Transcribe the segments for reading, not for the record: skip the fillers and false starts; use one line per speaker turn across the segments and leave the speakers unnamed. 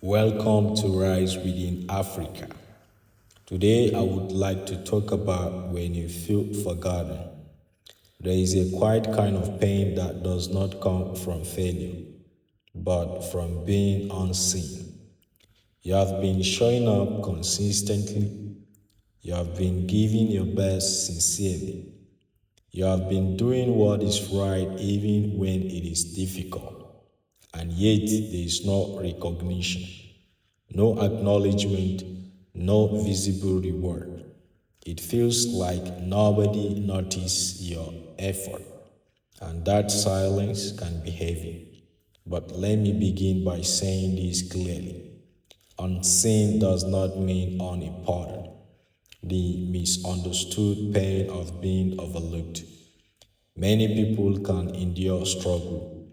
Welcome to Rise Within Africa. Today, I would like to talk about when you feel forgotten. There is a quiet kind of pain that does not come from failure, but from being unseen. You have been showing up consistently, you have been giving your best sincerely, you have been doing what is right even when it is difficult, and yet there is no recognition. No acknowledgement, no visible reward. It feels like nobody noticed your effort, and that silence can be heavy. But let me begin by saying this clearly. Unseen does not mean unimportant. The misunderstood pain of being overlooked. Many people can endure struggle.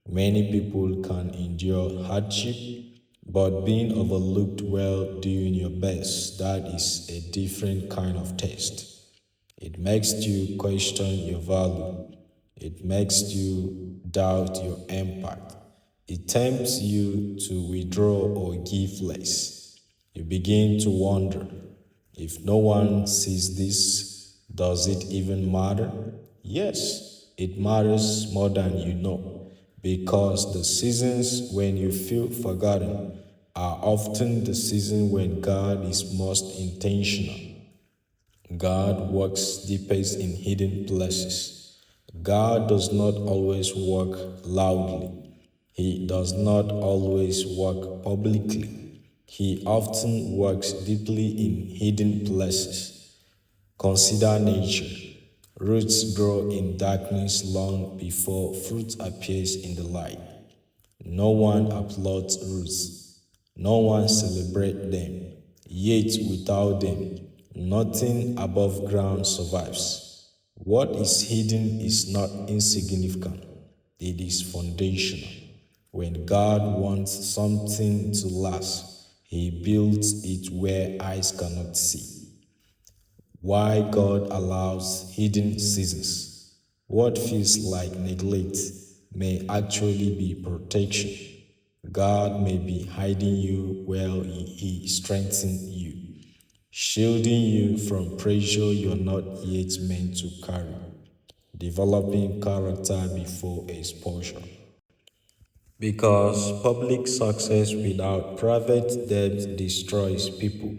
Many people can endure hardship, but being overlooked while doing your best, that is a different kind of test. It makes you question your value. It makes you doubt your impact. It tempts you to withdraw or give less. You begin to wonder, if no one sees this, does it even matter? Yes, it matters more than you know, because the seasons when you feel forgotten are often the season when God is most intentional. God works deepest in hidden places. God does not always work loudly. He does not always work publicly. He often works deeply in hidden places. Consider nature. Roots grow in darkness long before fruit appears in the light. No one applauds roots. No one celebrates them. Yet without them, nothing above ground survives. What is hidden is not insignificant. It is foundational. When God wants something to last, He builds it where eyes cannot see. Why God allows hidden seasons. What feels like neglect may actually be protection. God may be hiding you while He strengthens you, shielding you from pressure you're not yet meant to carry, developing character before exposure. Because public success without private depth destroys people.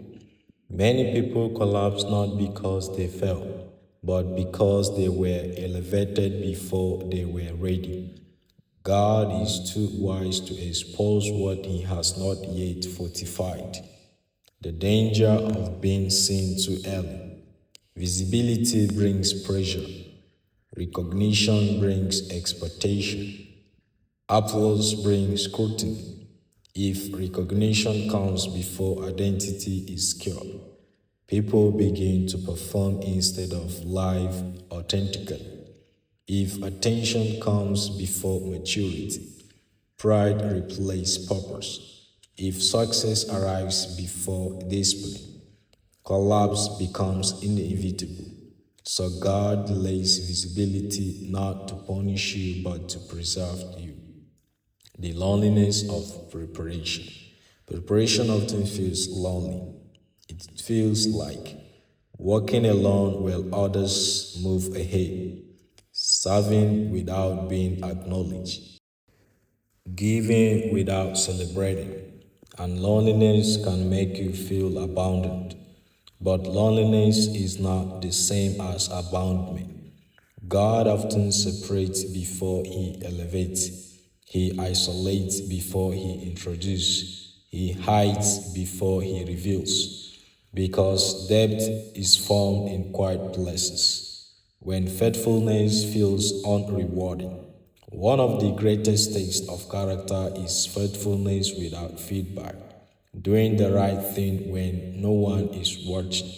Many people collapse not because they fell, but because they were elevated before they were ready. God is too wise to expose what He has not yet fortified. The danger of being seen too early. Visibility brings pressure. Recognition brings expectation. Applause brings scrutiny. If recognition comes before identity is secured, people begin to perform instead of live authentically. If attention comes before maturity, pride replaces purpose. If success arrives before discipline, collapse becomes inevitable. So God delays visibility not to punish you but to preserve you. The loneliness of preparation. Preparation often feels lonely. It feels like walking alone while others move ahead, serving without being acknowledged, giving without celebrating. And loneliness can make you feel abandoned. But loneliness is not the same as abandonment. God often separates before He elevates. He isolates before He introduces. He hides before He reveals. Because depth is formed in quiet places. When faithfulness feels unrewarding. One of the greatest tests of character is faithfulness without feedback. Doing the right thing when no one is watching,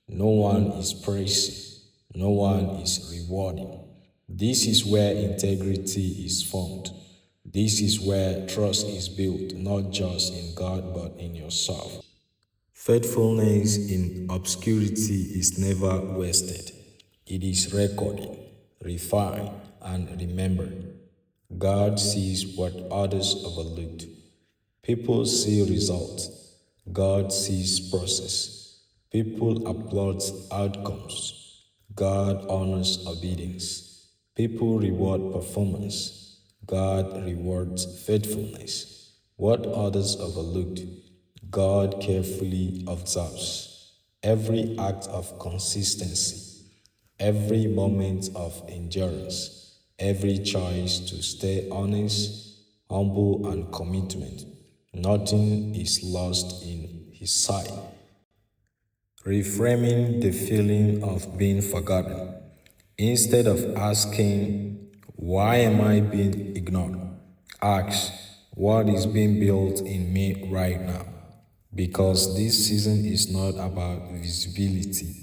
no one is praising, no one is rewarding. This is where integrity is formed. This is where trust is built, not just in God but in yourself. Faithfulness in obscurity is never wasted. It is recorded, refined, and remembered. God sees what others overlooked. People see results. God sees process. People applaud outcomes. God honors obedience. People reward performance. God rewards faithfulness. What others overlooked, God carefully observes. Every act of consistency, every moment of endurance, every choice to stay honest, humble, and commitment, nothing is lost in His sight. Reframing the feeling of being forgotten. Instead of asking, why am I being ignored? Ask, what is being built in me right now? Because this season is not about visibility,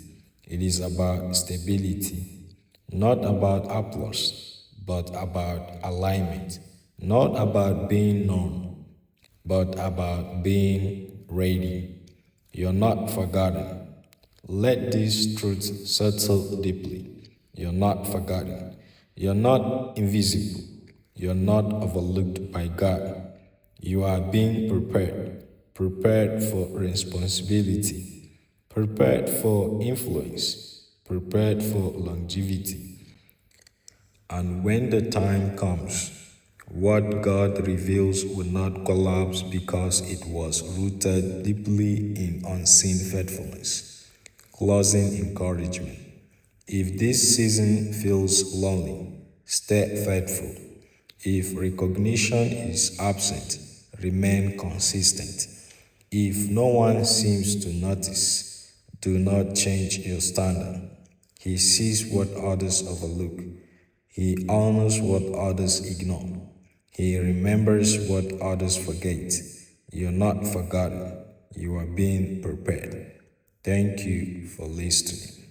it is about stability. Not about applause, but about alignment. Not about being known, but about being ready. You're not forgotten. Let this truth settle deeply. You're not forgotten. You're not invisible. You're not overlooked by God. You are being prepared. Prepared for responsibility. Prepared for influence. Prepared for longevity. And when the time comes, what God reveals will not collapse because it was rooted deeply in unseen faithfulness. Closing encouragement. If this season feels lonely, stay faithful. If recognition is absent, remain consistent. If no one seems to notice, do not change your standard. He sees what others overlook. He honors what others ignore. He remembers what others forget. You're not forgotten. You are being prepared. Thank you for listening.